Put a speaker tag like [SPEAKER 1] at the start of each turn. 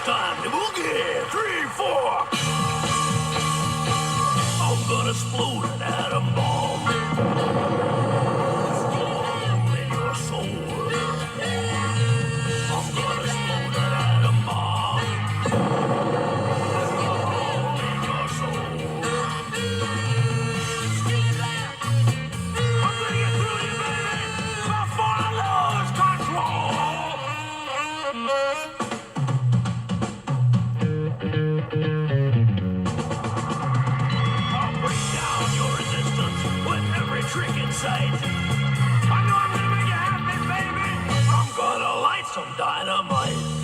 [SPEAKER 1] time to boogie. 3, 4. I'm gonna explode an atom bomb in your soul. I'm gonna explode an atom bomb in your soul. I'm gonna get through you, baby, before I lose control. I'll break down your resistance with every trick in sight. I know I'm gonna make you happy, baby. I'm gonna light some dynamite.